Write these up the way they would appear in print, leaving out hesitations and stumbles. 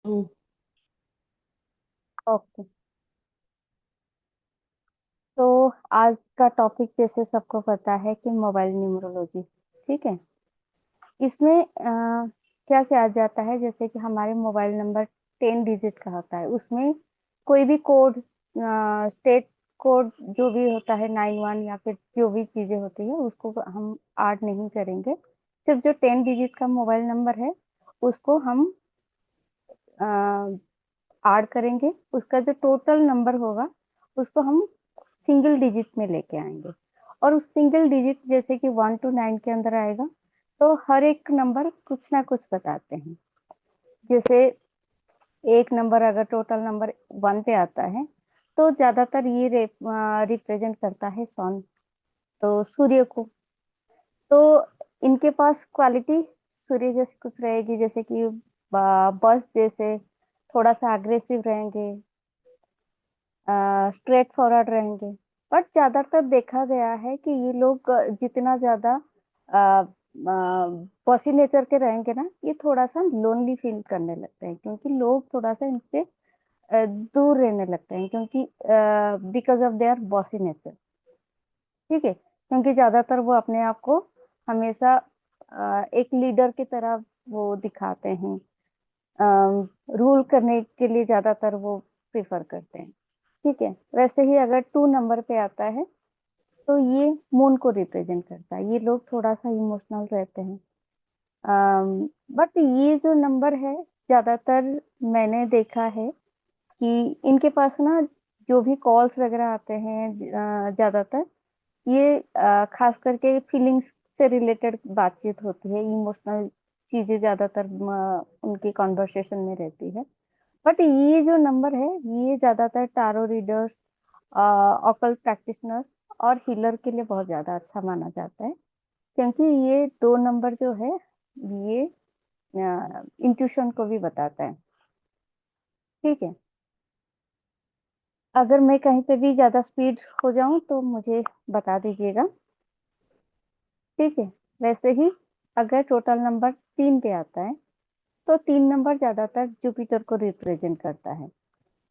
हम्म। Okay. तो आज का टॉपिक जैसे सबको पता है कि मोबाइल न्यूमरोलॉजी। ठीक है। इसमें क्या क्या आ जाता है, जैसे कि हमारे मोबाइल नंबर 10 डिजिट का होता है। उसमें कोई भी कोड, स्टेट कोड जो भी होता है, 91 या फिर जो भी चीजें होती है उसको हम ऐड नहीं करेंगे। सिर्फ जो 10 डिजिट का मोबाइल नंबर है उसको हम ऐड करेंगे। उसका जो टोटल नंबर होगा उसको हम सिंगल डिजिट में लेके आएंगे। और उस सिंगल डिजिट जैसे कि 1 to 9 के अंदर आएगा, तो हर एक नंबर कुछ ना कुछ बताते हैं। जैसे एक नंबर अगर टोटल नंबर 1 पे आता है तो ज्यादातर ये रिप्रेजेंट करता है सन, तो सूर्य को। तो इनके पास क्वालिटी सूर्य जैसी कुछ रहेगी, जैसे कि बस जैसे थोड़ा सा अग्रेसिव रहेंगे, स्ट्रेट फॉरवर्ड रहेंगे। बट ज्यादातर देखा गया है कि ये लोग जितना ज्यादा बॉसी नेचर के रहेंगे ना, ये थोड़ा सा लोनली फील करने लगते हैं, क्योंकि लोग थोड़ा सा इनसे दूर रहने लगते हैं, क्योंकि because of their bossy nature. ठीक है, क्योंकि ज्यादातर वो अपने आप को हमेशा एक लीडर की तरह वो दिखाते हैं। रूल करने के लिए ज्यादातर वो प्रिफर करते हैं। ठीक है। वैसे ही अगर 2 नंबर पे आता है तो ये मून को रिप्रेजेंट करता है। ये लोग थोड़ा सा इमोशनल रहते हैं। बट ये जो नंबर है, ज्यादातर मैंने देखा है कि इनके पास ना जो भी कॉल्स वगैरह आते हैं, ज्यादातर ये खास करके फीलिंग्स से रिलेटेड बातचीत होती है। इमोशनल चीजें ज्यादातर उनकी कॉन्वर्सेशन में रहती है। बट ये जो नंबर है, ये ज्यादातर टारो रीडर्स, ऑकल्ट प्रैक्टिशनर और हीलर के लिए बहुत ज्यादा अच्छा माना जाता है, क्योंकि ये 2 नंबर जो है ये इंट्यूशन को भी बताता है। ठीक है। अगर मैं कहीं पे भी ज्यादा स्पीड हो जाऊं तो मुझे बता दीजिएगा। ठीक है। वैसे ही अगर टोटल नंबर 3 पे आता है तो 3 नंबर ज्यादातर जुपिटर को रिप्रेजेंट करता है।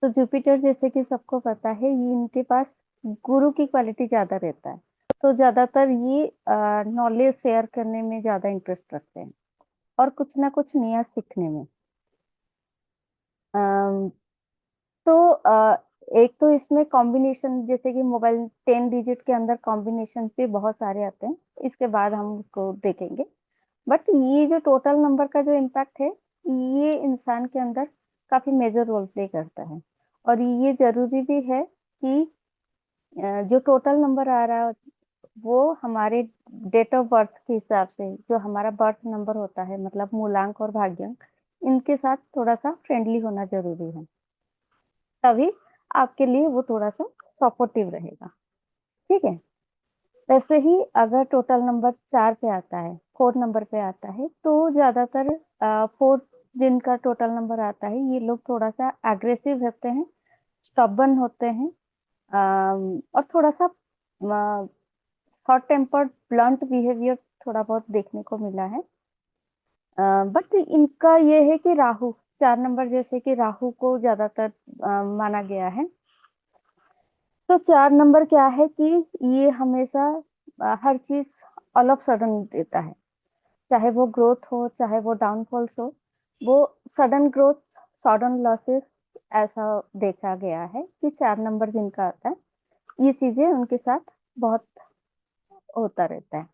तो जुपिटर जैसे कि सबको पता है, ये इनके पास गुरु की क्वालिटी ज्यादा रहता है। तो ज्यादातर ये नॉलेज शेयर करने में ज्यादा इंटरेस्ट रखते हैं और कुछ ना कुछ नया सीखने में। अम, तो एक तो इसमें कॉम्बिनेशन, जैसे कि मोबाइल 10 डिजिट के अंदर कॉम्बिनेशन पे बहुत सारे आते हैं, इसके बाद हम उसको देखेंगे। बट ये जो टोटल नंबर का जो इम्पैक्ट है, ये इंसान के अंदर काफी मेजर रोल प्ले करता है। और ये जरूरी भी है कि जो टोटल नंबर आ रहा है वो हमारे डेट ऑफ बर्थ के हिसाब से, जो हमारा बर्थ नंबर होता है, मतलब मूलांक और भाग्यांक, इनके साथ थोड़ा सा फ्रेंडली होना जरूरी है। तभी आपके लिए वो थोड़ा सा सपोर्टिव रहेगा। ठीक है। वैसे ही अगर टोटल नंबर 4 पे आता है, 4 नंबर पे आता है, तो ज्यादातर 4 जिनका टोटल नंबर आता है, ये लोग थोड़ा सा एग्रेसिव रहते हैं, स्टबन होते हैं, और थोड़ा सा शॉर्ट टेम्पर्ड, ब्लंट बिहेवियर थोड़ा बहुत देखने को मिला है। बट इनका ये है कि राहु, 4 नंबर जैसे कि राहु को ज्यादातर माना गया है। तो 4 नंबर क्या है कि ये हमेशा हर चीज ऑल ऑफ सडन देता है। चाहे वो ग्रोथ हो, चाहे वो डाउनफॉल्स हो, वो सडन ग्रोथ, सडन लॉसेस, ऐसा देखा गया है कि 4 नंबर जिनका आता है, ये चीजें उनके साथ बहुत होता रहता है।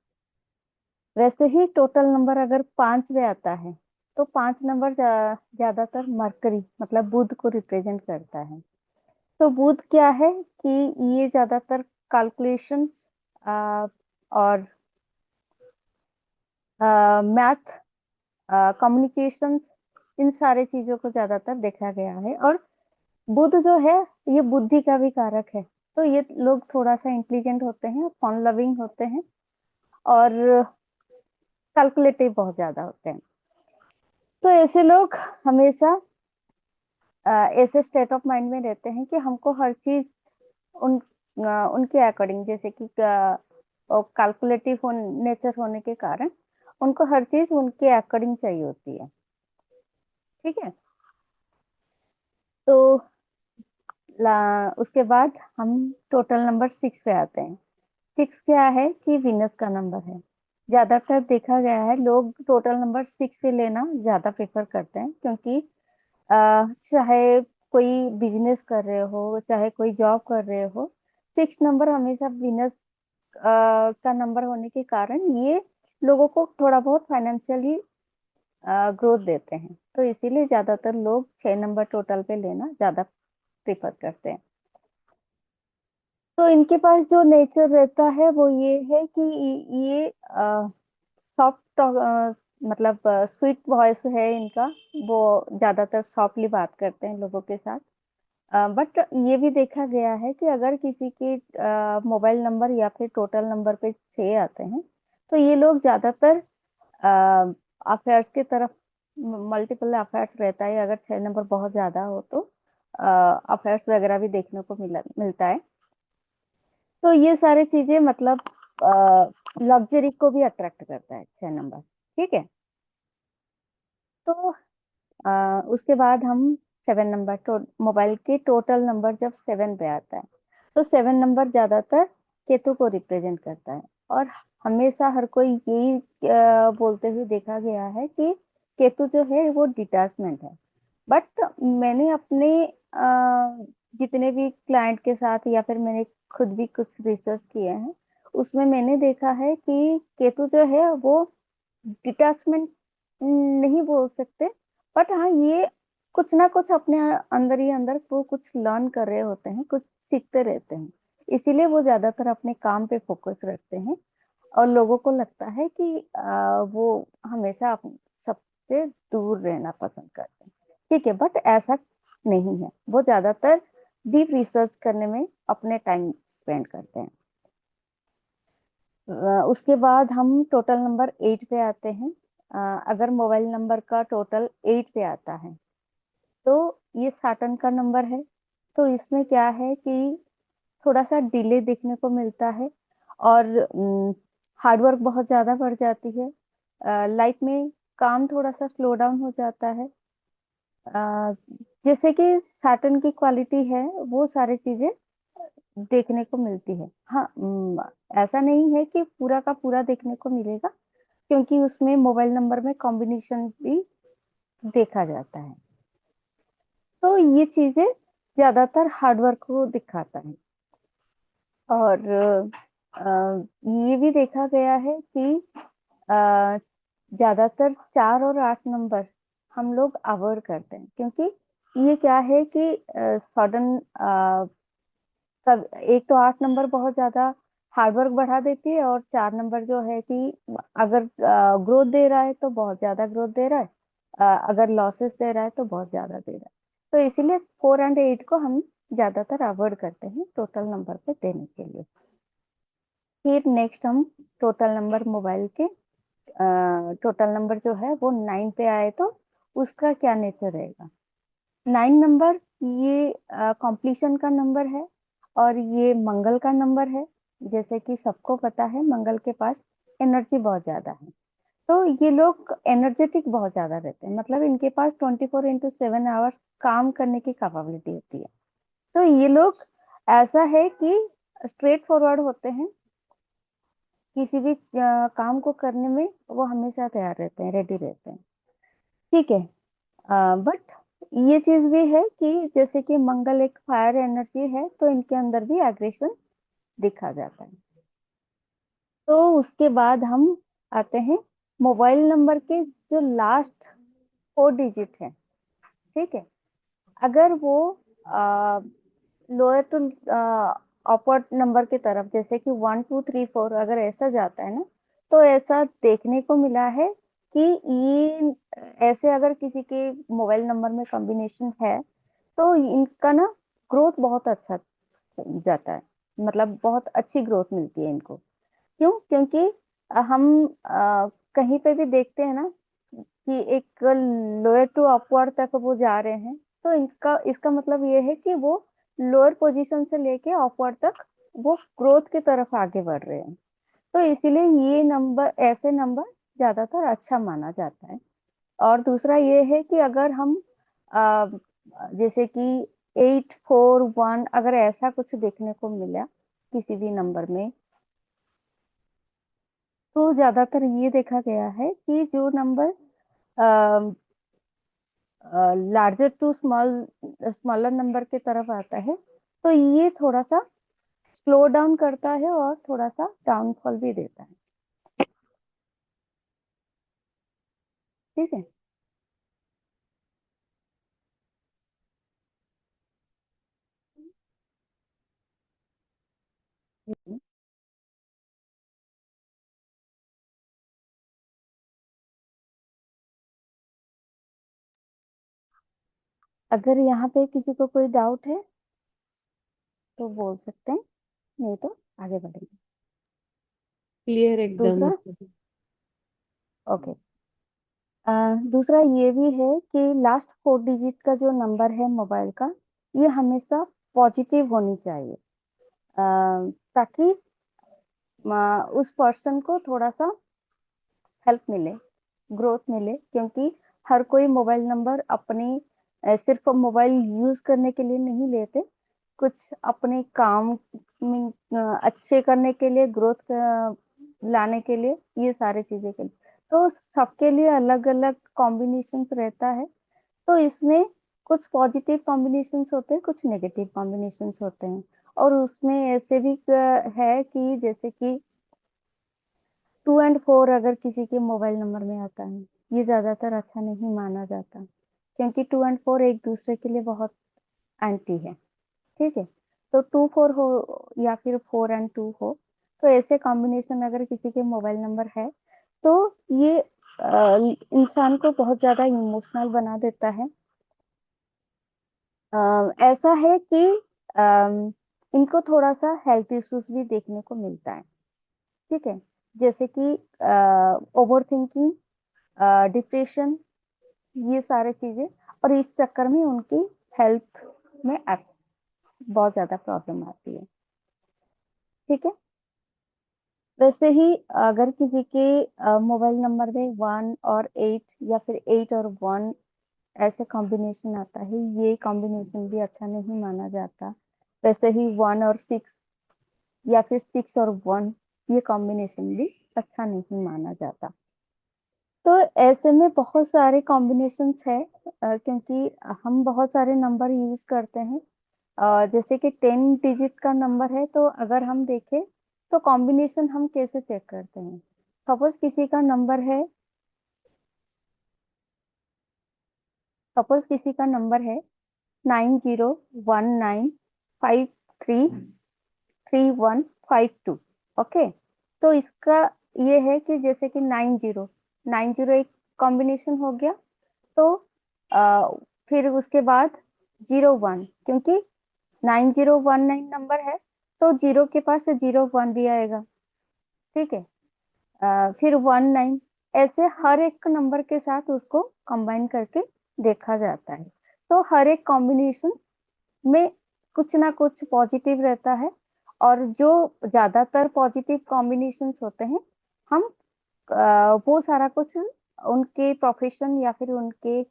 वैसे ही टोटल नंबर अगर 5 पे आता है तो 5 नंबर ज्यादातर मरकरी, मतलब बुध को रिप्रेजेंट करता है। तो बुध क्या है कि ये ज्यादातर कैलकुलेशन और मैथ, कम्युनिकेशन, इन सारे चीजों को ज्यादातर देखा गया है। और बुध जो है, ये बुद्धि का भी कारक है। तो ये लोग थोड़ा सा इंटेलिजेंट होते हैं, फन लविंग होते हैं, और कैलकुलेटिव बहुत ज्यादा होते हैं। तो ऐसे लोग हमेशा ऐसे स्टेट ऑफ माइंड में रहते हैं कि हमको हर चीज उन उनके अकॉर्डिंग, जैसे कि कैलकुलेटिव नेचर होने के कारण उनको हर चीज उनके अकॉर्डिंग चाहिए होती है। ठीक है। तो उसके बाद हम टोटल नंबर 6 पे आते हैं। 6 क्या है कि वीनस का नंबर है। ज्यादातर देखा गया है लोग टोटल नंबर 6 से लेना ज्यादा प्रेफर करते हैं, क्योंकि चाहे कोई बिजनेस कर रहे हो, चाहे कोई जॉब कर रहे हो, 6 नंबर हमेशा वीनस का नंबर होने के कारण ये लोगों को थोड़ा बहुत फाइनेंशियली ग्रोथ देते हैं। तो इसीलिए ज्यादातर लोग 6 नंबर टोटल पे लेना ज्यादा प्रेफर करते हैं। तो इनके पास जो नेचर रहता है वो ये है कि ये सॉफ्ट, मतलब स्वीट वॉइस है इनका। वो ज्यादातर सॉफ्टली बात करते हैं लोगों के साथ। बट ये भी देखा गया है कि अगर किसी के मोबाइल नंबर या फिर टोटल नंबर पे 6 आते हैं, तो ये लोग ज्यादातर अफेयर्स की तरफ, मल्टीपल अफेयर्स रहता है। अगर 6 नंबर बहुत ज्यादा हो तो अफेयर्स वगैरह भी देखने को मिलता है। तो ये सारी चीजें मतलब लग्जरी को भी अट्रैक्ट करता है 6 नंबर। ठीक है। तो उसके बाद हम 7 नंबर, मोबाइल के टोटल नंबर जब 7 पे आता है, तो 7 नंबर ज्यादातर केतु को रिप्रेजेंट करता है। और हमेशा हर कोई यही बोलते हुए देखा गया है कि केतु जो है वो डिटैचमेंट है। बट मैंने अपने जितने भी क्लाइंट के साथ या फिर मैंने खुद भी कुछ रिसर्च किए हैं, उसमें मैंने देखा है कि केतु जो है वो डिटैचमेंट नहीं बोल सकते, बट हाँ ये कुछ ना कुछ अपने अंदर ही अंदर वो कुछ लर्न कर रहे होते हैं, कुछ सीखते रहते हैं। इसीलिए वो ज्यादातर अपने काम पे फोकस रखते हैं। और लोगों को लगता है कि वो हमेशा सबसे दूर रहना पसंद करते हैं। ठीक है, बट ऐसा नहीं है। वो ज्यादातर डीप रिसर्च करने में अपने टाइम स्पेंड करते हैं। उसके बाद हम टोटल नंबर 8 पे आते हैं। अगर मोबाइल नंबर का टोटल 8 पे आता है, तो ये सैटर्न का नंबर है। तो इसमें क्या है कि थोड़ा सा डिले देखने को मिलता है, और हार्डवर्क बहुत ज्यादा बढ़ जाती है। लाइफ में काम थोड़ा सा स्लो डाउन हो जाता है। अ, जैसे कि सैटर्न की क्वालिटी है, वो सारी चीजें देखने को मिलती है। हाँ, ऐसा नहीं है कि पूरा का पूरा देखने को मिलेगा, क्योंकि उसमें मोबाइल नंबर में कॉम्बिनेशन भी देखा जाता है। तो ये चीजें ज्यादातर हार्डवर्क को दिखाता है। और ये भी देखा गया है कि अ, ज्यादातर 4 और 8 नंबर हम लोग अवॉइड करते हैं, क्योंकि ये क्या है कि सडन, एक तो 8 नंबर बहुत ज्यादा हार्डवर्क बढ़ा देती है, और 4 नंबर जो है कि अगर ग्रोथ दे रहा है तो बहुत ज्यादा ग्रोथ दे रहा है, अगर लॉसेस दे रहा है तो बहुत ज्यादा दे रहा है। तो इसीलिए 4 एंड 8 को हम ज्यादातर अवॉइड करते हैं टोटल नंबर पे देने के लिए। फिर नेक्स्ट हम टोटल नंबर मोबाइल के, टोटल नंबर जो है वो 9 पे आए तो उसका क्या नेचर रहेगा। 9 नंबर ये कॉम्प्लीशन का नंबर है, और ये मंगल का नंबर है। जैसे कि सबको पता है मंगल के पास एनर्जी बहुत ज्यादा है। तो ये लोग एनर्जेटिक बहुत ज्यादा रहते हैं, मतलब इनके पास 24x7 आवर्स काम करने की कैपेबिलिटी होती है। तो ये लोग ऐसा है कि स्ट्रेट फॉरवर्ड होते हैं, किसी भी काम को करने में वो हमेशा तैयार रहते हैं, रेडी रहते हैं। ठीक है। बट ये चीज भी है कि जैसे कि मंगल एक फायर एनर्जी है, तो इनके अंदर भी एग्रेशन दिखा जाता है। तो उसके बाद हम आते हैं मोबाइल नंबर के जो लास्ट 4 डिजिट है। ठीक है। अगर वो लोअर टू अपवर्ड नंबर की तरफ, जैसे कि 1 2 3 4 अगर ऐसा जाता है ना, तो ऐसा देखने को मिला है कि ये ऐसे अगर किसी के मोबाइल नंबर में कॉम्बिनेशन है, तो इनका ना ग्रोथ बहुत अच्छा जाता है, मतलब बहुत अच्छी ग्रोथ मिलती है इनको। क्यों? क्योंकि हम कहीं पे भी देखते हैं ना कि एक लोअर टू अपवर्ड तक वो जा रहे हैं, तो इनका इसका मतलब ये है कि वो लोअर पोजीशन से लेके अपवर्ड तक वो ग्रोथ की तरफ आगे बढ़ रहे हैं। तो इसीलिए ये नंबर, ऐसे नंबर ज्यादातर अच्छा माना जाता है। और दूसरा ये है कि अगर हम जैसे कि 841, अगर ऐसा कुछ देखने को मिला किसी भी नंबर में, तो ज्यादातर ये देखा गया है कि जो number larger to smaller number की तरफ आता है, तो ये थोड़ा सा स्लो डाउन करता है और थोड़ा सा डाउनफॉल भी देता है। ठीक है। हम्म। अगर यहाँ पे किसी को कोई डाउट है तो बोल सकते हैं, नहीं तो आगे बढ़ेंगे। क्लियर एकदम। दूसरा, ओके, दूसरा ये भी है कि लास्ट 4 डिजिट का जो नंबर है मोबाइल का, ये हमेशा पॉजिटिव होनी चाहिए, ताकि उस पर्सन को थोड़ा सा हेल्प मिले, ग्रोथ मिले, क्योंकि हर कोई मोबाइल नंबर अपने सिर्फ मोबाइल यूज करने के लिए नहीं लेते, कुछ अपने काम में अच्छे करने के लिए, ग्रोथ लाने के लिए, ये सारे चीजें के लिए। तो सबके लिए अलग अलग कॉम्बिनेशंस रहता है। तो इसमें कुछ पॉजिटिव कॉम्बिनेशंस होते हैं, कुछ नेगेटिव कॉम्बिनेशंस होते हैं। और उसमें ऐसे भी है कि जैसे कि 2 और 4 अगर किसी के मोबाइल नंबर में आता है, ये ज्यादातर अच्छा नहीं माना जाता, क्योंकि 2 और 4 एक दूसरे के लिए बहुत एंटी है। ठीक है। तो 2 4 हो या फिर 4 और 2 हो, तो ऐसे कॉम्बिनेशन अगर किसी के मोबाइल नंबर है, तो ये इंसान को बहुत ज्यादा इमोशनल बना देता है। ऐसा है कि इनको थोड़ा सा हेल्थ इश्यूज भी देखने को मिलता है। ठीक है। जैसे कि ओवर थिंकिंग, डिप्रेशन, ये सारे चीजें, और इस चक्कर में उनकी हेल्थ में बहुत ज्यादा प्रॉब्लम आती है। ठीक है। वैसे ही अगर किसी के मोबाइल नंबर में 1 और 8 या फिर 8 और 1 ऐसे कॉम्बिनेशन आता है, ये कॉम्बिनेशन भी अच्छा नहीं माना जाता। वैसे ही 1 और 6 या फिर 6 और 1, ये कॉम्बिनेशन भी अच्छा नहीं माना जाता। तो ऐसे में बहुत सारे कॉम्बिनेशंस है, क्योंकि हम बहुत सारे नंबर यूज करते हैं। जैसे कि 10 डिजिट का नंबर है, तो अगर हम देखें तो कॉम्बिनेशन हम कैसे चेक करते हैं। सपोज किसी का नंबर है 9019533152। ओके। तो इसका ये है कि जैसे कि 9090 एक कॉम्बिनेशन हो गया, तो आ, फिर उसके बाद 01, क्योंकि 9019 नंबर है, तो जीरो के पास से 01 भी आएगा। ठीक है। फिर 19, ऐसे हर एक नंबर के साथ उसको कंबाइन करके देखा जाता है। तो हर एक कॉम्बिनेशन में कुछ ना कुछ पॉजिटिव रहता है। और जो ज्यादातर पॉजिटिव कॉम्बिनेशंस होते हैं, हम वो सारा कुछ उनके प्रोफेशन या फिर उनके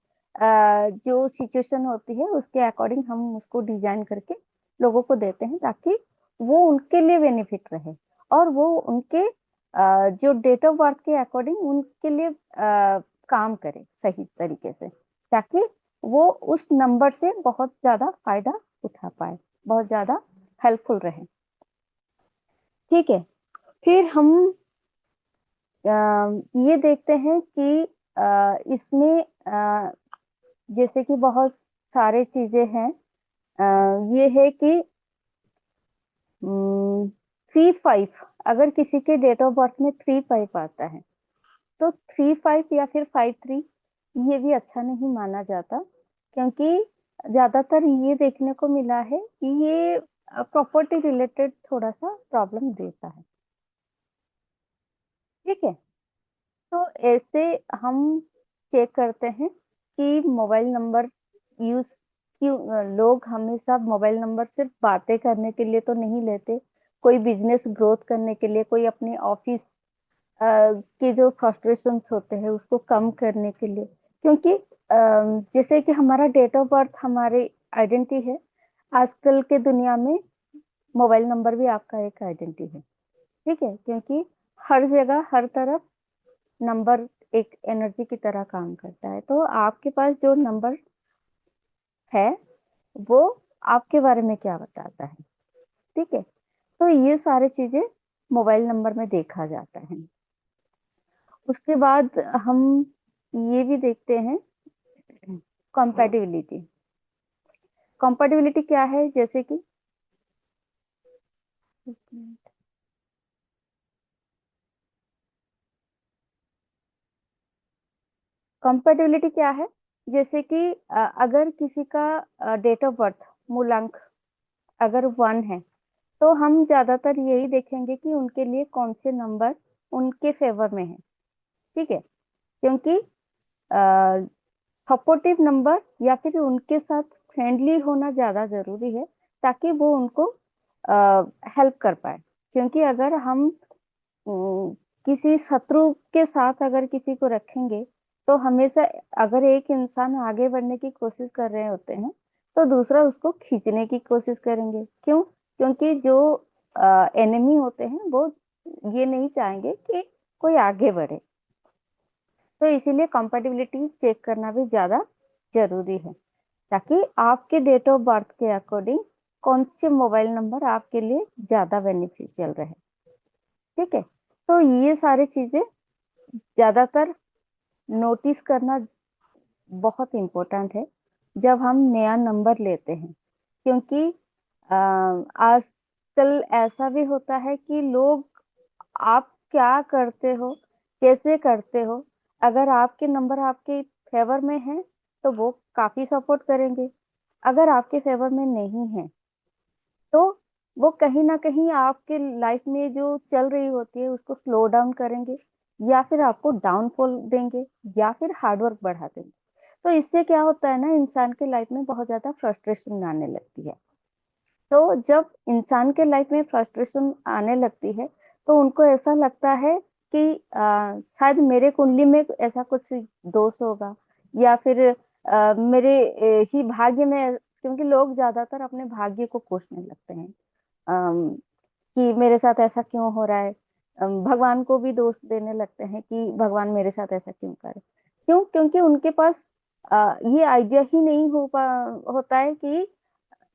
जो सिचुएशन होती है उसके अकॉर्डिंग हम उसको डिजाइन करके लोगों को देते हैं, ताकि वो उनके लिए बेनिफिट रहे, और वो उनके जो डेट ऑफ बर्थ के अकॉर्डिंग उनके लिए काम करे सही तरीके से, ताकि वो उस नंबर से बहुत ज्यादा फायदा उठा पाए, बहुत ज्यादा हेल्पफुल रहे। ठीक है। फिर हम अ, ये देखते हैं कि इसमें जैसे कि बहुत सारे चीजें हैं। ये है कि 3 5, अगर किसी के डेट ऑफ बर्थ में 3 5 आता है, तो 3 5 या फिर 5 3, ये भी अच्छा नहीं माना जाता, क्योंकि ज्यादातर ये देखने को मिला है कि ये प्रॉपर्टी रिलेटेड थोड़ा सा प्रॉब्लम देता है। ठीक है। तो ऐसे हम चेक करते हैं कि मोबाइल नंबर यूज क्यों, लोग हमेशा मोबाइल नंबर सिर्फ बातें करने के लिए तो नहीं लेते, कोई बिजनेस ग्रोथ करने के लिए, कोई अपने ऑफिस के जो फ्रस्ट्रेशंस होते हैं उसको कम करने के लिए, क्योंकि जैसे कि हमारा डेट ऑफ बर्थ हमारी आइडेंटिटी है, आजकल के दुनिया में मोबाइल नंबर भी आपका एक आइडेंटिटी है। ठीक है, क्योंकि हर जगह हर तरफ नंबर एक एनर्जी की तरह काम करता है। तो आपके पास जो नंबर है वो आपके बारे में क्या बताता है। ठीक है, तो ये सारी चीजें मोबाइल नंबर में देखा जाता है। उसके बाद हम ये भी देखते हैं कंपैटिबिलिटी। कंपैटिबिलिटी क्या है, जैसे कि कंपैटिबिलिटी क्या है, जैसे कि अगर किसी का डेट ऑफ बर्थ मूलांक अगर 1 है, तो हम ज्यादातर यही देखेंगे कि उनके लिए कौन से नंबर उनके फेवर में है। ठीक है, क्योंकि सपोर्टिव नंबर या फिर उनके साथ फ्रेंडली होना ज्यादा जरूरी है, ताकि वो उनको हेल्प कर पाए। क्योंकि अगर हम किसी शत्रु के साथ अगर किसी को रखेंगे, तो हमेशा अगर एक इंसान आगे बढ़ने की कोशिश कर रहे होते हैं, तो दूसरा उसको खींचने की कोशिश करेंगे। क्यों? क्योंकि जो एनिमी होते हैं वो ये नहीं चाहेंगे कि कोई आगे बढ़े। तो इसीलिए कंपैटिबिलिटी चेक करना भी ज्यादा जरूरी है, ताकि आपके डेट ऑफ बर्थ के अकॉर्डिंग कौन से मोबाइल नंबर आपके लिए ज्यादा बेनिफिशियल रहे। ठीक है, तो ये सारी चीजें ज्यादातर नोटिस करना बहुत इम्पोर्टेंट है जब हम नया नंबर लेते हैं। क्योंकि आजकल ऐसा भी होता है कि लोग, आप क्या करते हो, कैसे करते हो, अगर आपके नंबर आपके फेवर में है तो वो काफी सपोर्ट करेंगे। अगर आपके फेवर में नहीं है, तो वो कहीं ना कहीं आपके लाइफ में जो चल रही होती है उसको स्लो डाउन करेंगे, या फिर आपको डाउनफॉल देंगे, या फिर हार्डवर्क बढ़ा देंगे। तो इससे क्या होता है ना, इंसान के लाइफ में बहुत ज्यादा फ्रस्ट्रेशन आने लगती है। तो जब इंसान के लाइफ में फ्रस्ट्रेशन आने लगती है, तो उनको ऐसा लगता है कि शायद मेरे कुंडली में ऐसा कुछ दोष होगा, या फिर मेरे ही भाग्य में, क्योंकि लोग ज्यादातर अपने भाग्य को कोसने लगते हैं। कि मेरे साथ ऐसा क्यों हो रहा है। भगवान को भी दोष देने लगते हैं कि भगवान मेरे साथ ऐसा क्यों करे। क्यों? क्योंकि उनके पास ये आइडिया ही नहीं होता है कि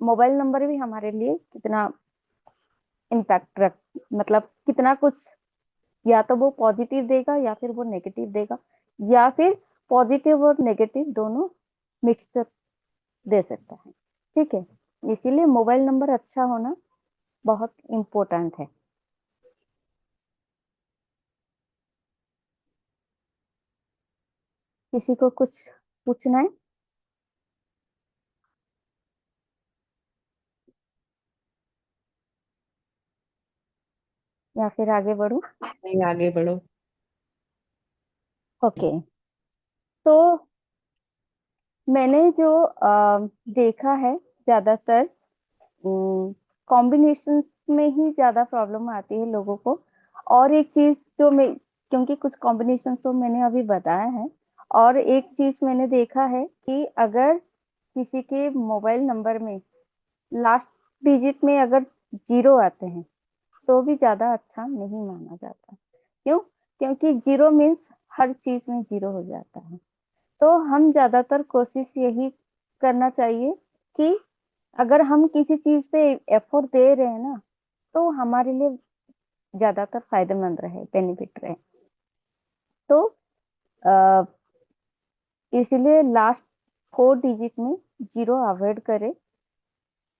मोबाइल नंबर भी हमारे लिए कितना इम्पैक्ट रख, मतलब कितना कुछ, या तो वो पॉजिटिव देगा या फिर वो नेगेटिव देगा, या फिर पॉजिटिव और नेगेटिव दोनों मिक्सचर दे सकता है। ठीक है, इसीलिए मोबाइल नंबर अच्छा होना बहुत इम्पोर्टेंट है। किसी को कुछ पूछना है या फिर आगे बढ़ूं? नहीं, आगे बढ़ो। ओके, तो मैंने जो देखा है, ज्यादातर कॉम्बिनेशन में ही ज्यादा प्रॉब्लम आती है लोगों को। और एक चीज जो मैं, क्योंकि कुछ कॉम्बिनेशन तो मैंने अभी बताया है, और एक चीज मैंने देखा है कि अगर किसी के मोबाइल नंबर में लास्ट डिजिट में अगर 0 आते हैं, तो भी ज्यादा अच्छा नहीं माना जाता। क्यों? क्योंकि 0 मीन्स हर चीज में 0 हो जाता है। तो हम ज्यादातर कोशिश यही करना चाहिए कि अगर हम किसी चीज पे एफर्ट दे रहे हैं ना, तो हमारे लिए ज्यादातर फायदेमंद रहे, बेनिफिट रहे। तो अ, इसलिए लास्ट 4 डिजिट में 0 अवॉइड करें।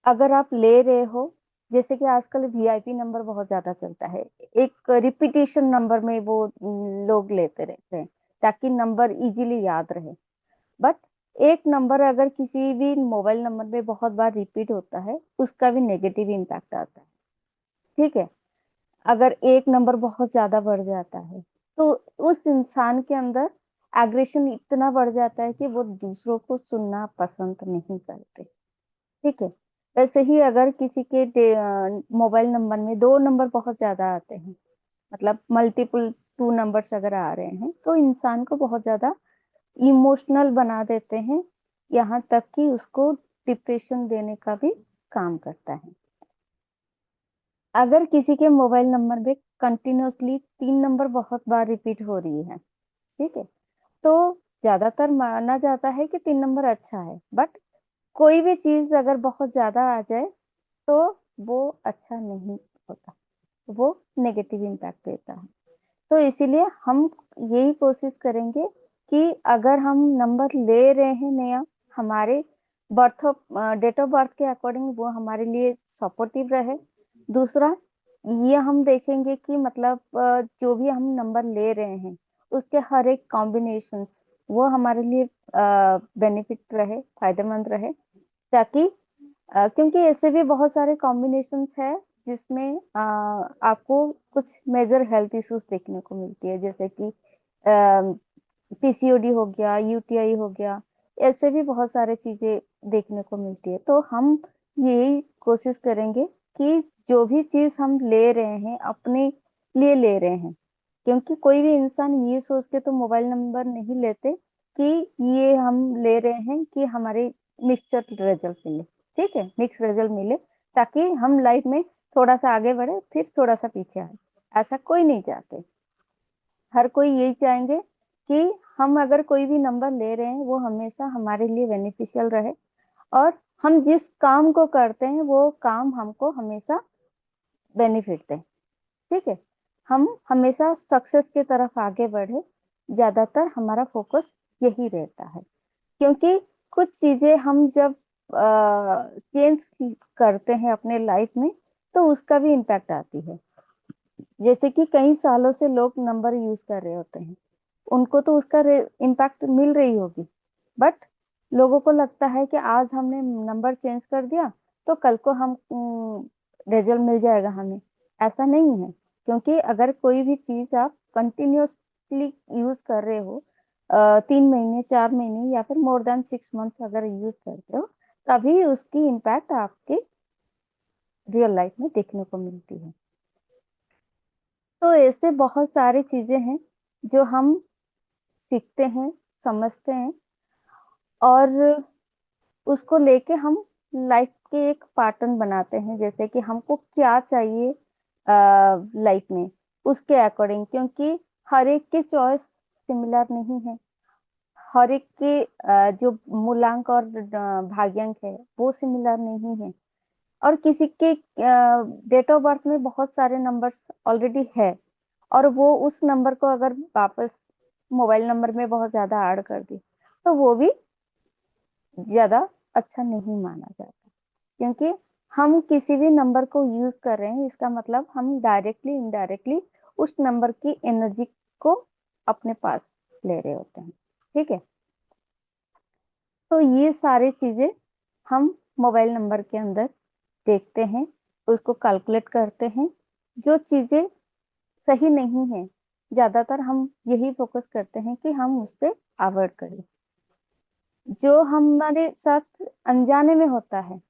अगर आप ले रहे हो, जैसे कि आजकल वीआईपी नंबर बहुत ज्यादा चलता है, एक रिपीटेशन नंबर में वो लोग लेते रहते हैं, ताकि नंबर इजीली याद रहे। बट एक नंबर अगर किसी भी मोबाइल नंबर में बहुत बार रिपीट होता है, उसका भी नेगेटिव इम्पैक्ट आता है। ठीक है, अगर एक नंबर बहुत ज्यादा बढ़ जाता है, तो उस इंसान के अंदर एग्रेशन इतना बढ़ जाता है कि वो दूसरों को सुनना पसंद नहीं करते। ठीक है, वैसे ही अगर किसी के मोबाइल नंबर में 2 नंबर बहुत ज्यादा आते हैं, मतलब मल्टीपल 2 नंबर्स अगर आ रहे हैं, तो इंसान को बहुत ज्यादा इमोशनल बना देते हैं, यहाँ तक कि उसको डिप्रेशन देने का भी काम करता है। अगर किसी के मोबाइल नंबर में कंटिन्यूअसली 3 नंबर बहुत बार रिपीट हो रही है, ठीक है, तो ज्यादातर माना जाता है कि 3 नंबर अच्छा है, बट कोई भी चीज अगर बहुत ज्यादा आ जाए तो वो अच्छा नहीं होता, वो नेगेटिव इम्पैक्ट देता है। तो इसीलिए हम यही कोशिश करेंगे कि अगर हम नंबर ले रहे हैं नया, हमारे birth of date of birth के अकॉर्डिंग वो हमारे लिए सपोर्टिव रहे। दूसरा, ये हम देखेंगे कि मतलब जो भी हम नंबर ले रहे हैं उसके हर एक कॉम्बिनेशन वो हमारे लिए बेनिफिट रहे, फायदेमंद रहे, ताकि क्योंकि ऐसे भी बहुत सारे कॉम्बिनेशंस है जिसमें आपको कुछ मेजर हेल्थ इश्यूज देखने को मिलती है, जैसे कि पीसीओडी हो गया, यूटीआई हो गया, ऐसे भी बहुत सारे चीजें देखने को मिलती है। तो हम यही कोशिश करेंगे कि जो भी चीज हम ले रहे हैं अपने लिए ले रहे हैं, क्योंकि कोई भी इंसान ये सोच के तो मोबाइल नंबर नहीं लेते कि ये हम ले रहे हैं कि हमारे मिक्सर रिजल्ट मिले, ठीक है, मिक्स रिजल्ट मिले, ताकि हम लाइफ में थोड़ा सा आगे बढ़े फिर थोड़ा सा पीछे आए। ऐसा कोई नहीं चाहते। हर कोई यही चाहेंगे कि हम अगर कोई भी नंबर ले रहे हैं वो हमेशा हमारे लिए बेनिफिशियल रहे, और हम जिस काम को करते हैं वो काम हमको हमेशा बेनिफिट दे, ठीक है, हम हमेशा सक्सेस की तरफ आगे बढ़े। ज्यादातर हमारा फोकस यही रहता है, क्योंकि कुछ चीजें हम जब चेंज करते हैं अपने लाइफ में तो उसका भी इम्पैक्ट आती है। जैसे कि कई सालों से लोग नंबर यूज कर रहे होते हैं, उनको तो उसका इम्पैक्ट मिल रही होगी, बट लोगों को लगता है कि आज हमने नंबर चेंज कर दिया तो कल को हम रिजल्ट मिल जाएगा हमें। ऐसा नहीं है, क्योंकि अगर कोई भी चीज आप कंटिन्यूअसली यूज कर रहे हो, 3 महीने 4 महीने या फिर मोर देन 6 मंथ्स अगर यूज करते हो, तभी उसकी इम्पैक्ट आपके रियल लाइफ में देखने को मिलती है। तो ऐसे बहुत सारी चीजें हैं जो हम सीखते हैं, समझते हैं, और उसको लेके हम लाइफ के एक पैटर्न बनाते हैं, जैसे कि हमको क्या चाहिए लाइफ में, उसके अकॉर्डिंग, क्योंकि हर एक की चॉइस सिमिलर नहीं है। हर एक के जो मूलांक और भाग्यांक है वो सिमिलर नहीं है, और किसी के डेट ऑफ बर्थ में बहुत सारे नंबर्स ऑलरेडी है, और वो उस नंबर को अगर वापस मोबाइल नंबर में बहुत ज्यादा ऐड कर दी तो वो भी ज्यादा अच्छा नहीं माना जाता, क्योंकि हम किसी भी नंबर को यूज कर रहे हैं इसका मतलब हम डायरेक्टली इनडायरेक्टली उस नंबर की एनर्जी को अपने पास ले रहे होते हैं, ठीक है। तो ये सारी चीजें हम मोबाइल नंबर के अंदर देखते हैं, उसको कैलकुलेट करते हैं। जो चीजें सही नहीं है, ज्यादातर हम यही फोकस करते हैं कि हम उससे अवॉइड करें। जो हमारे साथ अनजाने में होता है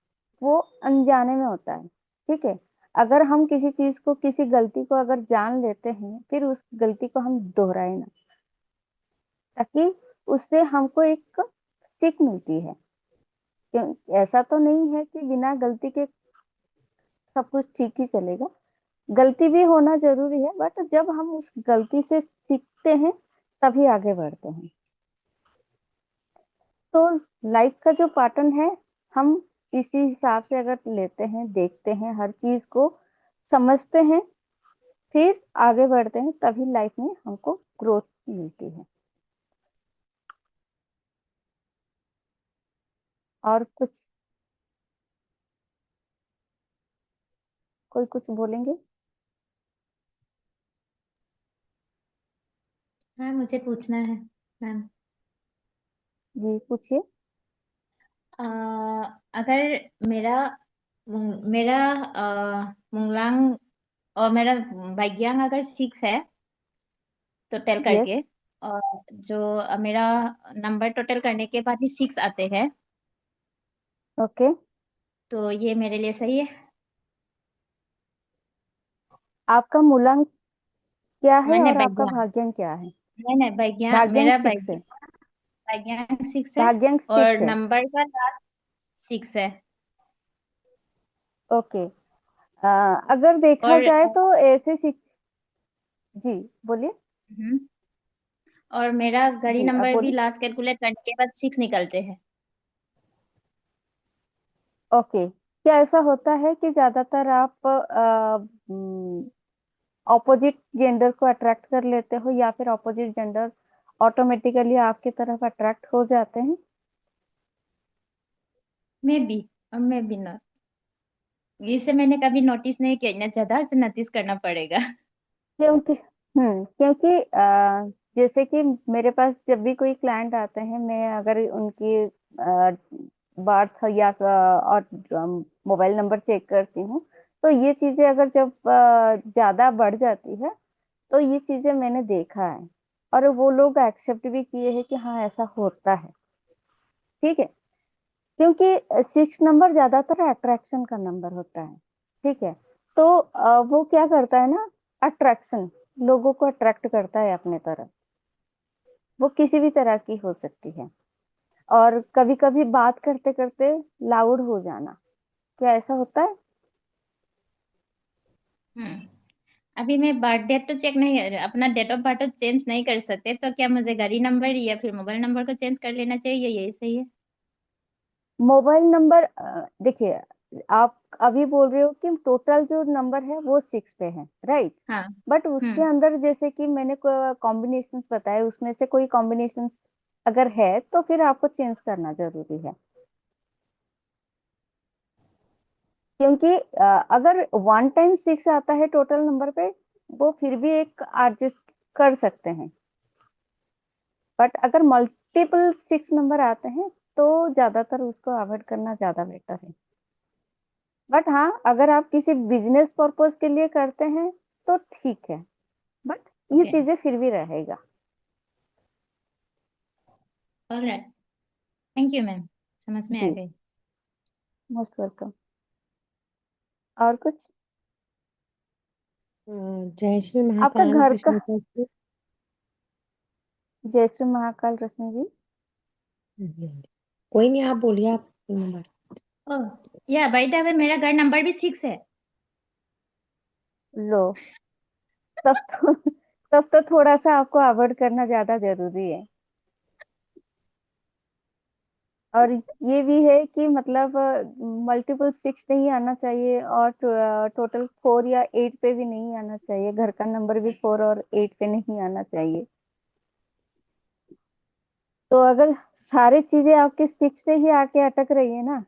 वो अनजाने में होता है, ठीक है। अगर हम किसी चीज को, किसी गलती को अगर जान लेते हैं फिर उस गलती को हम दोहराए ना, ताकि उससे हमको एक सीख मिलती है। क्यों, ऐसा तो नहीं है कि बिना गलती के सब कुछ ठीक ही चलेगा, गलती भी होना जरूरी है, बट जब हम उस गलती से सीखते हैं तभी आगे बढ़ते हैं। तो लाइफ का जो पैटर्न है, हम इसी हिसाब से अगर लेते हैं, देखते हैं, हर चीज को समझते हैं, फिर आगे बढ़ते हैं, तभी लाइफ में हमको ग्रोथ मिलती है। और कुछ, कोई कुछ बोलेंगे? हाँ, मुझे पूछना है मैम। जी पूछिए। अ, अगर मेरा मेरा मुंगलांग और मेरा भाग्यांग अगर 6 है टोटल यस। करके, और जो मेरा नंबर टोटल करने के बाद ही 6 आते हैं, ओके। तो ये मेरे लिए सही है। आपका मूलांक क्या है मैंने और आपका भाग्यांग, भाग्यांक क्या है? नहीं नहीं, भाग्यांग भाग्यांक मेरा 6 है। भाग्य भाग्यांक 6 है भाग्यांक और 6 है। नंबर का लास्ट 6 है। ओके। अगर देखा और जाए तो ऐसे सिक्स। जी, बोलिए। हम्म, और मेरा घड़ी जी, आप नंबर भी बोलिए। लास्ट कैलकुलेट करने के बाद 6 निकलते हैं। ओके। क्या ऐसा होता है कि ज्यादातर आप ऑपोजिट जेंडर को अट्रैक्ट कर लेते हो, या फिर ऑपोजिट जेंडर ऑटोमेटिकली आपकी तरफ अट्रैक्ट हो जाते हैं? मैं भी, और मैं भी ना, इसे मैंने कभी नोटिस नहीं किया, इतना ज्यादा से नोटिस करना पड़ेगा। क्योंकि क्योंकि जैसे कि मेरे पास जब भी कोई क्लाइंट आते हैं, मैं अगर उनकी बर्थ या और मोबाइल नंबर चेक करती हूँ, तो ये चीजें अगर जब ज्यादा बढ़ जाती है, तो ये चीजें मैंने देखा है, और वो लोग एक्सेप्ट भी किए हैं कि हाँ ऐसा होता है। ठीक है। क्योंकि 6 नंबर ज्यादातर अट्रैक्शन का नंबर होता है। ठीक है। तो वो क्या करता है ना, अट्रैक्शन, लोगों को अट्रैक्ट करता है अपने तरफ। वो किसी भी तरह की हो सकती है। और कभी कभी बात करते करते लाउड हो जाना, क्या ऐसा होता है? हम्म। अभी मैं बर्थ डेट तो चेक नहीं, अपना डेट ऑफ बर्थ तो चेंज नहीं कर सकते, तो क्या मुझे गाड़ी नंबर या फिर मोबाइल नंबर को चेंज कर लेना चाहिए, यही सही है? मोबाइल नंबर, देखिए, आप अभी बोल रहे हो कि टोटल जो नंबर है वो 6 पे है, राइट? हाँ। बट उसके हम्म। अंदर जैसे कि मैंने कॉम्बिनेशंस बताए, उसमें से कोई कॉम्बिनेशन अगर है तो फिर आपको चेंज करना जरूरी है। क्योंकि अगर 1 टाइम 6 आता है टोटल नंबर पे, वो फिर भी एक एडजस्ट कर सकते हैं। बट अगर मल्टीपल 6 नंबर आते हैं, तो ज्यादातर उसको अवॉइड करना ज्यादा बेटर है। बट हाँ, अगर आप किसी बिजनेस पर्पज के लिए करते हैं तो ठीक है, बट ये ओके। चीजें फिर भी रहेगा। ऑलराइट। थैंक यू मैम, समझ में आ जी, गई। Most welcome. और कुछ? जय श्री आपका महाकाल घर का? रश्मिका जी। जय श्री महाकाल रश्मि जी। हाँ जी, हाँ जी। कोई नहीं, आप बोलिए आप नंबर। ओह, या बाय द वे मेरा घर नंबर भी 6 है। लो, तब तो तब तो थोड़ा सा आपको अवॉइड करना ज्यादा जरूरी है। और ये भी है कि मतलब मल्टीपल 6 नहीं आना चाहिए, और टोटल 4 या 8 पे भी नहीं आना चाहिए, घर का नंबर भी 4 और 8 पे नहीं आना चाहिए। तो अगर सारी चीजें आपके 6 पे ही आके अटक रही है ना,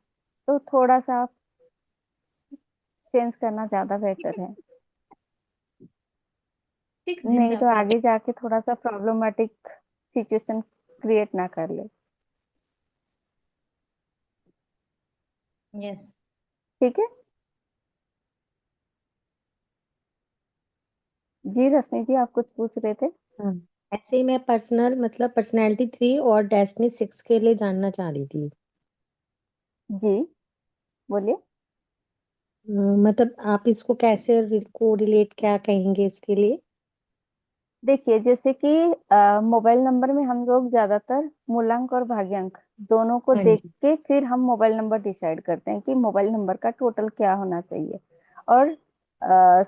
तो थोड़ा सा आप चेंज करना ज्यादा बेटर है। 6 नहीं तो जिंदाबाद। आगे जाके थोड़ा सा प्रॉब्लमेटिक सिचुएशन क्रिएट ना कर ले। यस। ठीक है। जी रश्मि जी, आप कुछ पूछ रहे थे? हाँ, ऐसे ही मैं पर्सनल मतलब पर्सनैलिटी 3 और डेस्टिनी 6 के लिए जानना चाह रही थी। जी, बोलिए। मतलब आप इसको कैसे को रिलेट क्या कहेंगे इसके लिए? देखिए, जैसे कि मोबाइल नंबर में हम लोग ज्यादातर मूलांक और भाग्यांक दोनों को हाँ देख जी। के फिर हम मोबाइल नंबर डिसाइड करते हैं कि मोबाइल नंबर का टोटल क्या होना चाहिए। और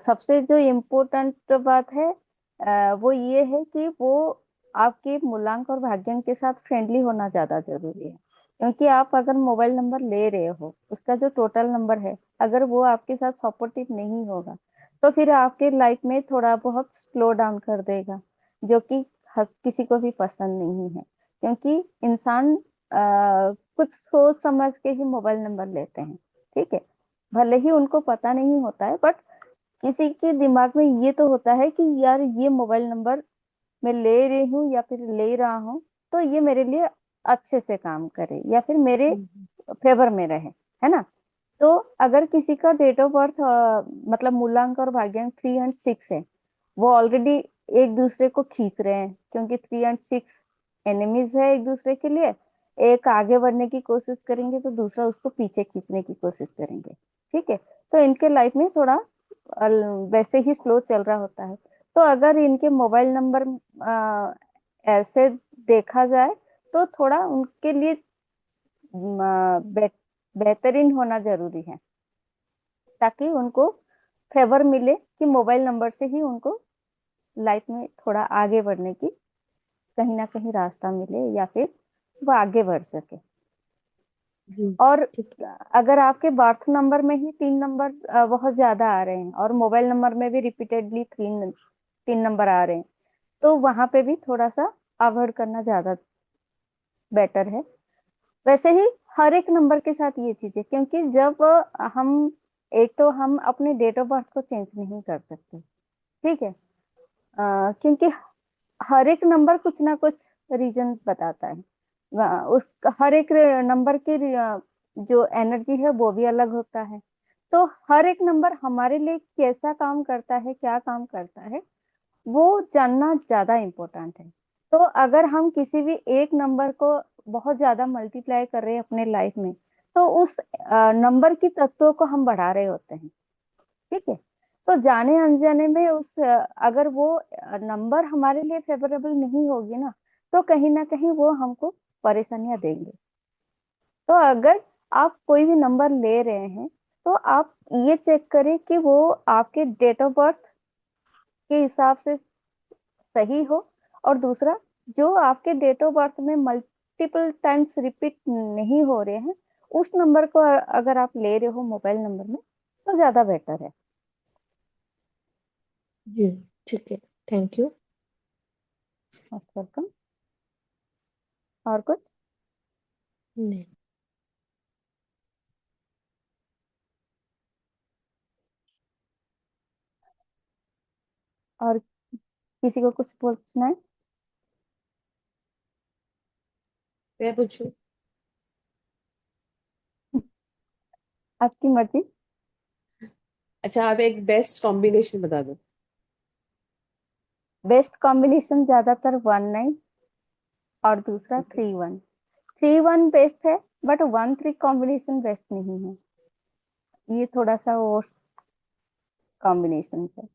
सबसे जो इम्पोर्टेंट बात है, वो ये है कि वो आपके मूलांक और भाग्यांक के साथ फ्रेंडली होना ज्यादा जरूरी है। क्योंकि आप अगर मोबाइल नंबर ले रहे हो, उसका जो टोटल नंबर है, अगर वो आपके साथ सपोर्टिव नहीं होगा, तो फिर आपके लाइफ में थोड़ा बहुत स्लो डाउन कर देगा, जो कि किसी को भी पसंद नहीं है। क्योंकि इंसान कुछ सोच समझ के ही मोबाइल नंबर लेते हैं। ठीक है। भले ही उनको पता नहीं होता है, बट किसी के दिमाग में ये तो होता है कि यार ये मोबाइल नंबर मैं ले रही हूँ या फिर ले रहा हूँ, तो ये मेरे लिए अच्छे से काम करे या फिर मेरे हम्म। फेवर में रहे, है ना? तो अगर किसी का डेट ऑफ बर्थ मतलब मूलांक और भाग्यांक 3 और 6 है, वो ऑलरेडी एक दूसरे को खींच रहे हैं, क्योंकि 3 और 6 एनिमीज है एक दूसरे के लिए। एक आगे बढ़ने की कोशिश करेंगे तो दूसरा उसको पीछे खींचने की कोशिश करेंगे। ठीक है। तो इनके लाइफ में थोड़ा वैसे ही स्लो चल रहा होता है। तो अगर इनके मोबाइल नंबर ऐसे देखा जाए, तो थोड़ा उनके लिए बेहतरीन होना जरूरी है, ताकि उनको फेवर मिले कि मोबाइल नंबर से ही उनको लाइफ में थोड़ा आगे बढ़ने की कहीं ना कहीं रास्ता मिले, या फिर वो आगे बढ़ सके। जी। और ठीक है। अगर आपके बर्थ नंबर में ही 3 नंबर बहुत ज्यादा आ रहे हैं, और मोबाइल नंबर में भी रिपीटेडली 3 नंबर आ रहे हैं, तो वहां पे भी थोड़ा सा अवॉइड करना ज्यादा बेटर है। वैसे ही हर एक नंबर के साथ ये चीज है, क्योंकि जब हम, एक तो हम अपने डेट ऑफ बर्थ को चेंज नहीं कर सकते, ठीक है, क्योंकि हर एक नंबर कुछ ना कुछ रीजन बताता है। उस हर एक नंबर की जो एनर्जी है वो भी अलग होता है। तो हर एक नंबर हमारे लिए कैसा काम करता है, क्या काम करता है, वो जानना ज्यादा इम्पोर्टेंट है। तो अगर हम किसी भी एक नंबर को बहुत ज्यादा मल्टीप्लाई कर रहे हैं अपने लाइफ में, तो उस नंबर की तत्वों को हम बढ़ा रहे होते हैं, ठीक है। तो जाने अनजाने में उस अगर वो नंबर हमारे लिए फेवरेबल नहीं होगी ना, तो कहीं ना कहीं वो हमको परेशानियां देंगे। तो अगर आप कोई भी नंबर ले रहे हैं, तो आप ये चेक करें कि वो आपके डेट ऑफ बर्थ के हिसाब से सही हो। और दूसरा, जो आपके डेट ऑफ बर्थ में मल्टीपल टाइम्स रिपीट नहीं हो रहे हैं, उस नंबर को अगर आप ले रहे हो मोबाइल नंबर में, तो ज्यादा बेटर है। जी। ठीक है। Thank you. Most welcome. और कुछ? नहीं। और किसी को कुछ पूछना है? मैं पूछूं? आपकी मर्जी। अच्छा, आप एक बेस्ट कॉम्बिनेशन बता दो। बेस्ट कॉम्बिनेशन ज्यादातर 1 9 और दूसरा 3 1। 3 1 बेस्ट है, बट 1 3 कॉम्बिनेशन बेस्ट नहीं है। ये थोड़ा सा वो कॉम्बिनेशन है।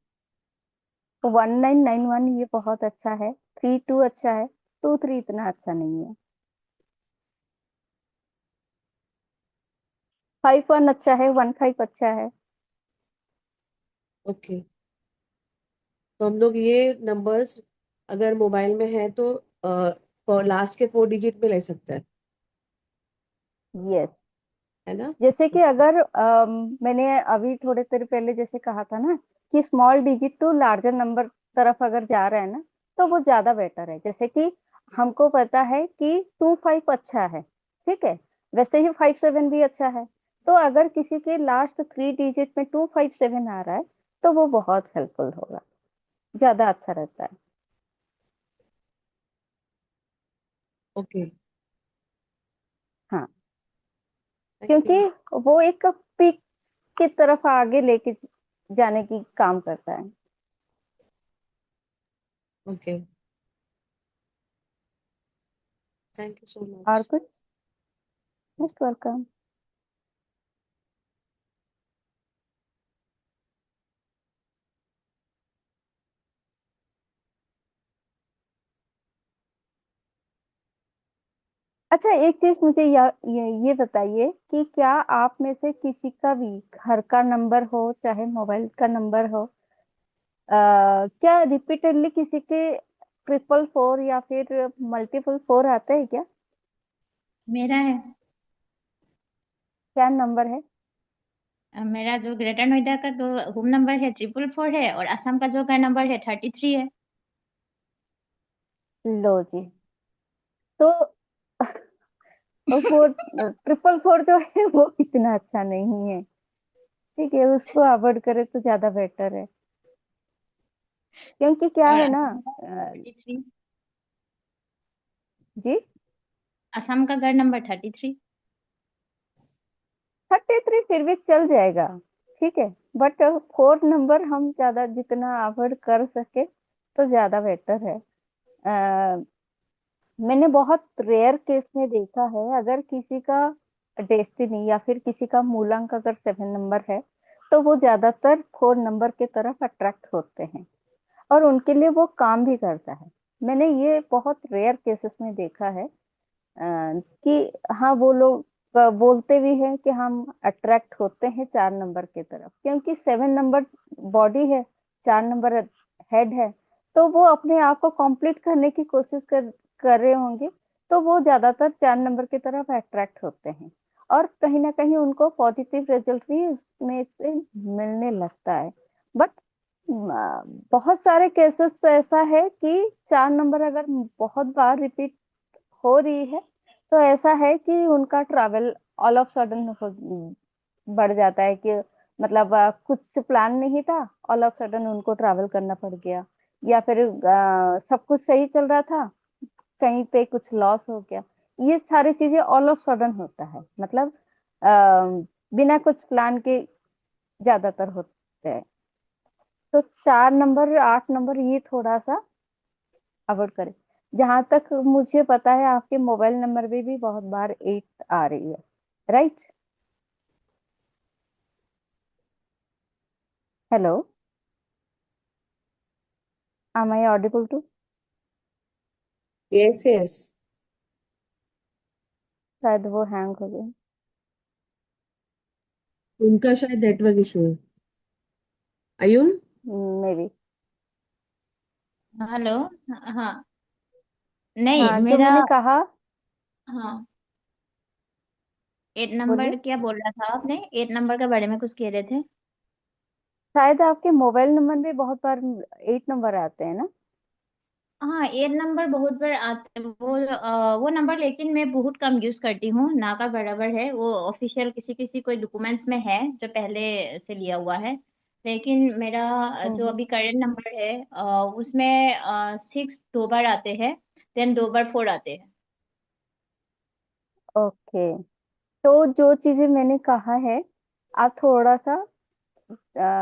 1991 ये बहुत अच्छा है, 3 2 अच्छा है, 2 3 इतना अच्छा नहीं है। 5 1 अच्छा है, 1 5 अच्छा है। ओके, तो हम लोग ये नंबर्स अगर मोबाइल में है तो लास्ट के 4 डिजिट में ले सकते हैं, यस। है ना? जैसे कि अगर मैंने अभी थोड़े देर पहले जैसे कहा था ना, कि small digit to larger number तरफ अगर जा रहा है ना, तो वो ज्यादा बेटर है। जैसे कि हमको पता है कि 2 5 अच्छा है, ठीक है, वैसे ही 5 7 भी अच्छा है। तो अगर किसी के लास्ट 3 डिजिट में 2 5 7 आ रहा है, तो वो बहुत हेल्पफुल होगा, ज्यादा अच्छा रहता है। ओके, हाँ, थैंक क्योंकि यू। वो एक पीक की तरफ आगे लेके जाने की काम करता है। ओके, थैंक यू सो और मच। कुछ? Most welcome. अच्छा, एक चीज मुझे ये बताइए कि क्या आप में से किसी का भी घर का नंबर हो चाहे मोबाइल का नंबर हो, क्या रिपीटेडली किसी के 444 या फिर मल्टीपल 4 आते हैं क्या? मेरा है। क्या नंबर है? मेरा जो ग्रेटर नोएडा का जो होम नंबर है 444 है, और असम का जो घर नंबर है 33 है। लो जी। तो वो 444 जो है वो इतना अच्छा नहीं है, ठीक है, उसको अवॉइड करे तो ज्यादा बेटर है। क्योंकि क्या और है ना, असम का अ, 33। जी, असम का घर नंबर 33। 33 फिर भी चल जाएगा, ठीक है, बट 4 नंबर हम ज्यादा जितना अवॉइड कर सके तो ज्यादा बेटर है। अ, मैंने बहुत रेयर केस में देखा है, अगर किसी का डेस्टिनी या फिर किसी का मूलांक अगर 7 नंबर है, तो वो ज्यादातर 4 नंबर के तरफ अट्रैक्ट होते हैं, और उनके लिए वो काम भी करता है। मैंने ये बहुत रेयर केसेस में देखा है। कि हाँ वो लोग बोलते भी हैं कि हम अट्रैक्ट होते हैं 4 नंबर की तरफ, क्योंकि 7 नंबर बॉडी है, 4 नंबर हेड है। तो वो अपने आप को कंप्लीट करने की कोशिश कर रहे होंगे, तो वो ज्यादातर 4 नंबर की तरफ अट्रैक्ट होते हैं। और कहीं ना कहीं उनको पॉजिटिव रिजल्ट भी उसमें से मिलने लगता है। बट बहुत सारे केसेस ऐसा है कि 4 नंबर अगर बहुत बार रिपीट हो रही है, तो ऐसा है कि उनका ट्रैवल ऑल ऑफ सडन बढ़ जाता है कि मतलब कुछ प्लान नहीं था, ऑल ऑफ सडन उनको ट्रैवल करना पड़ गया। या फिर सब कुछ सही चल रहा था, कहीं पे कुछ लॉस हो गया। ये सारी चीजें ऑल ऑफ सडन होता है, मतलब बिना कुछ प्लान के ज्यादातर होते हैं। तो 4 नंबर 8 नंबर ये थोड़ा सा अवॉइड करें। जहां तक मुझे पता है आपके मोबाइल नंबर में भी बहुत बार 8 आ रही है, right? Hello, am I audible to? Yes yes. शायद वो हैंग हो गई। उनका शायद नेटवर्क इशू है। आयुन। Maybe. हेलो। हाँ। नहीं, हाँ, जो मेरा। मैंने कहा, हाँ। 8 बोलिए। नंबर क्या बोल रहा था आपने? 8 नंबर के बारे में कुछ कह रहे थे? शायद आपके मोबाइल नंबर में बहुत बार 8 नंबर आते हैं ना? हाँ, 8 नंबर बहुत बार आते, वो नंबर लेकिन मैं बहुत कम यूज करती हूँ, ना का बराबर है वो। ऑफिशियल किसी किसी कोई डॉक्यूमेंट्स में है जो पहले से लिया हुआ है। लेकिन मेरा जो हम्म। अभी करंट नंबर है, उसमें 6 दो बार आते हैं, देन 2 बार 4 आते हैं। ओके। तो जो चीजें मैंने कहा है, आप थोड़ा सा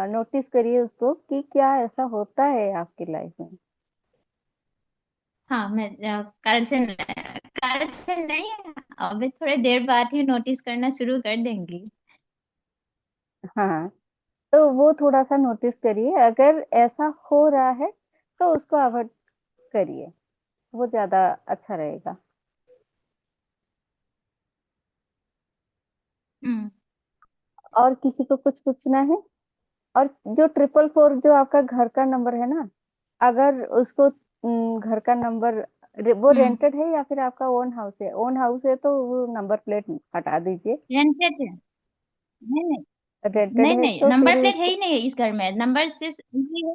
नोटिस करिए उसको कि क्या ऐसा होता है आपकी लाइफ में। हाँ, मैं कल से नहीं, अभी थोड़ी देर बाद ही नोटिस करना शुरू कर देंगी। हाँ, तो वो थोड़ा सा नोटिस करिए, अगर ऐसा हो रहा है तो उसको अवॉइड करिए, वो ज्यादा अच्छा रहेगा। हम्म। और किसी को कुछ पूछना है? और जो 444 जो आपका घर का नंबर है ना, अगर उसको घर का नंबर वो हम्म। रेंटेड है या फिर आपका ओन हाउस है? ओन हाउस है तो वो नंबर प्लेट हटा दीजिए। रेंटेड है। नहीं नहीं। रेंटेड नहीं है नहीं, तो नंबर फिर प्लेट है उसको ही नहीं है इस घर में, नंबर सिर्फ ही है।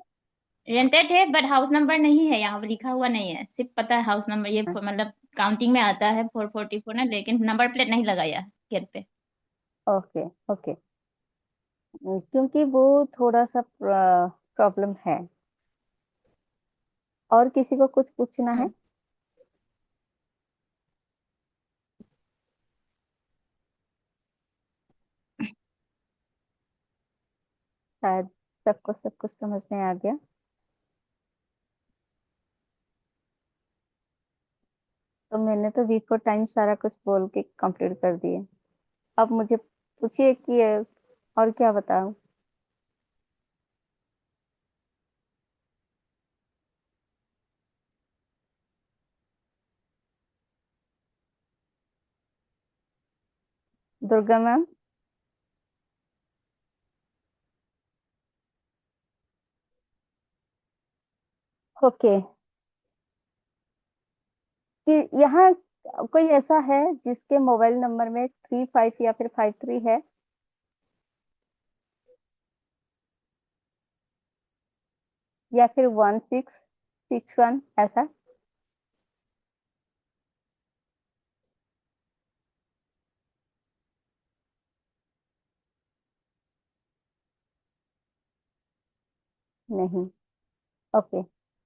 रेंटेड है बट हाउस नंबर नहीं है, यहाँ पे लिखा हुआ नहीं है, सिर्फ पता है हाउस नंबर, ये मतलब काउंटिंग में आता है 444 ना, लेकिन नंबर प्लेट नहीं लगाया घर पे। Okay okay. क्योंकि वो थोड़ा सा प्रॉब्लम है। और किसी को कुछ पूछना है? हम्म। शायद सबको सब कुछ समझ में आ गया। तो मैंने तो बिफोर टाइम सारा कुछ बोल के कंप्लीट कर दिए। अब मुझे पूछिए कि और क्या बताऊं। दुर्गा मैम। ओके। कि यहाँ कोई ऐसा है जिसके मोबाइल नंबर में 35 या फिर 53 है? या फिर 1661 ऐसा? नहीं। ओके।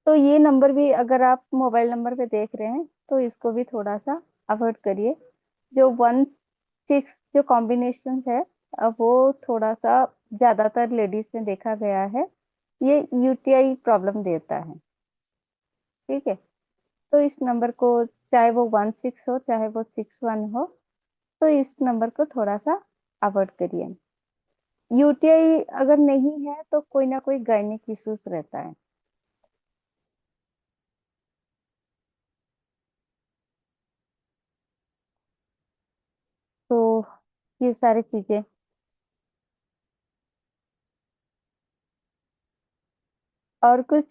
तो ये नंबर भी अगर आप मोबाइल नंबर पे देख रहे हैं तो इसको भी थोड़ा सा अवॉइड करिए। जो 16 जो कॉम्बिनेशन है, अब वो थोड़ा सा ज्यादातर लेडीज में देखा गया है, ये यूटीआई प्रॉब्लम देता है। ठीक है। तो इस नंबर को, चाहे वो 16 हो चाहे वो 61 हो, तो इस नंबर को थोड़ा सा अवॉइड करिए। यूटीआई अगर नहीं है तो कोई ना कोई गायनिक इश्यूज रहता है। ये सारी चीजें। और कुछ?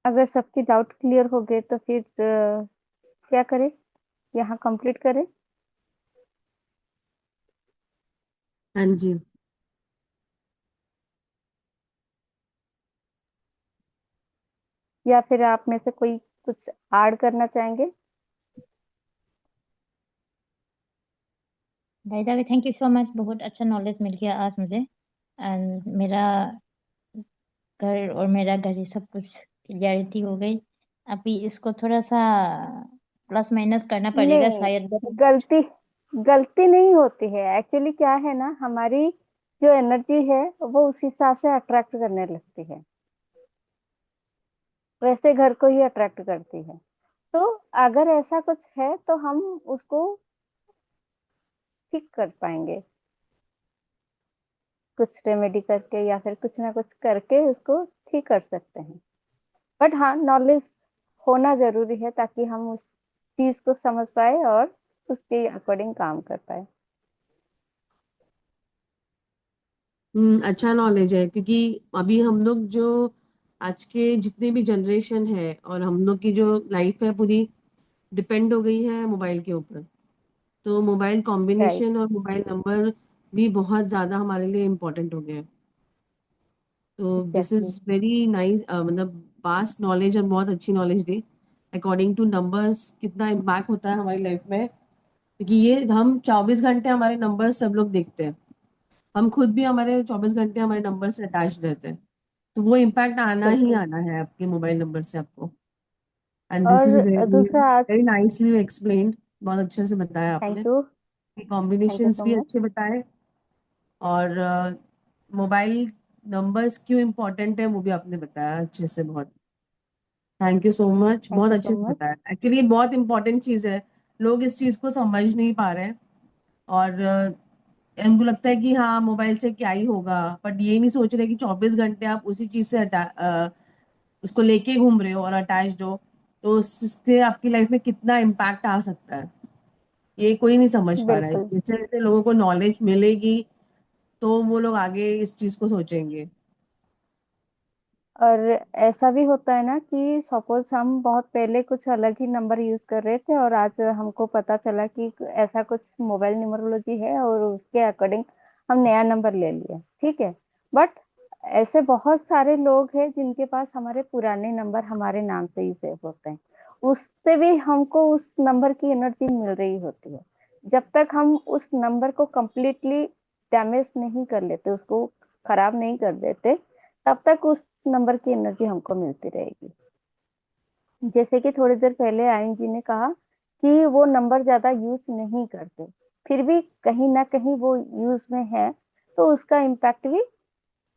अगर सबके डाउट क्लियर हो गए तो फिर क्या करें, यहाँ कंप्लीट करें? हाँ जी। या फिर आप में से कोई कुछ ऐड करना चाहेंगे? By the way, thank you so much, बहुत अच्छा नॉलेज मिल गया आज मुझे। एंड मेरा घर और मेरा घर सब कुछ क्लियरिटी हो गई। अभी इसको थोड़ा सा प्लस माइनस करना पड़ेगा नहीं, शायद। गलती गलती नहीं होती है। एक्चुअली क्या है ना, हमारी जो एनर्जी है वो उस हिसाब से अट्रैक्ट करने लगती है, वैसे घर को ही अट्रैक्ट करती है। तो अगर ऐसा कुछ है तो हम उसको ठीक कर पाएंगे, कुछ रेमेडी करके या फिर कुछ ना कुछ करके उसको ठीक कर सकते हैं। बट हाँ, नॉलेज होना जरूरी है ताकि हम उस चीज को समझ पाए और उसके अकॉर्डिंग काम कर पाए। अच्छा नॉलेज है, क्योंकि अभी हम लोग जो आज के जितने भी जनरेशन है और हम लोग की जो लाइफ है पूरी डिपेंड हो गई है मोबाइल के ऊपर। तो मोबाइल राइट। कॉम्बिनेशन और मोबाइल नंबर भी बहुत ज़्यादा हमारे लिए इम्पोर्टेंट हो गए हैं। तो this exactly. Is very nice, मतलब वास्ट नॉलेज और बहुत अच्छी नॉलेज दी। अकॉर्डिंग टू नंबर्स कितना इम्पैक्ट होता है हमारी लाइफ में, क्योंकि ये हम 24 घंटे हमारे नंबर सब लोग देखते हैं। हम खुद भी हमारे 24 घंटे हमारे नंबर से अटैच रहते हैं। तो वो इम्पैक्ट आना ही बिल्कुल। आना है आपके मोबाइल नंबर से आपको। एंड दिस इज और वेरी दूसरा आज, वेरी नाइसली एक्सप्लेन्ड, बहुत अच्छे से बताया आपने। Thank you. Thank you combinations so भी मच। अच्छे बताए, और मोबाइल नंबर्स क्यों इम्पोर्टेंट है वो भी आपने बताया अच्छे से, बहुत thank you so much, thank बहुत यू सो अच्छे से मच। बताया। एक्चुअली ये बहुत इंपॉर्टेंट चीज़ है, लोग इस चीज़ को समझ नहीं पा रहे हैं। और उनको लगता है कि हाँ मोबाइल से क्या ही होगा, बट ये नहीं सोच रहे कि 24 घंटे आप उसी चीज़ से उसको लेके घूम रहे हो और अटैच्ड हो, तो उससे आपकी लाइफ में कितना इम्पैक्ट आ सकता है, ये कोई नहीं समझ पा रहा है। बिल्कुल। जैसे जैसे लोगों को नॉलेज मिलेगी तो वो लोग आगे इस चीज़ को सोचेंगे। और ऐसा भी होता है ना कि सपोज हम बहुत पहले कुछ अलग ही नंबर यूज कर रहे थे और आज हमको पता चला कि ऐसा कुछ मोबाइल न्यूमरोलॉजी है और उसके अकॉर्डिंग हम नया नंबर ले लिया, ठीक है। बट ऐसे बहुत सारे लोग हैं जिनके पास हमारे पुराने नंबर हमारे नाम से ही सेव होते हैं, उससे भी हमको उस नंबर की एनर्जी मिल रही होती है। जब तक हम उस नंबर को कंप्लीटली डैमेज नहीं कर लेते, उसको खराब नहीं कर देते, तब तक उस नंबर की एनर्जी हमको मिलती रहेगी। जैसे कि थोड़ी देर पहले आयन जी ने कहा कि वो नंबर ज्यादा यूज नहीं करते, फिर भी कहीं ना कहीं वो यूज में है, तो उसका इम्पैक्ट भी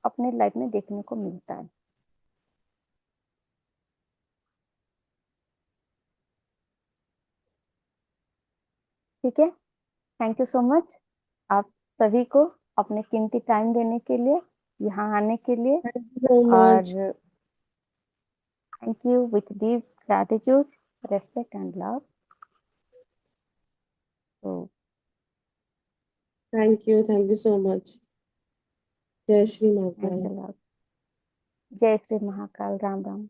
अपने लाइफ में देखने को मिलता है। ठीक है। थैंक यू सो मच आप सभी को अपने कीमती टाइम देने के लिए, यहाँ आने के लिए। Thank you so much. और thank you with deep gratitude, respect and love. तो थैंक यू सो मच। जय Shri Mahakal. Thanks a lot. जय श्री महाकाल। राम राम।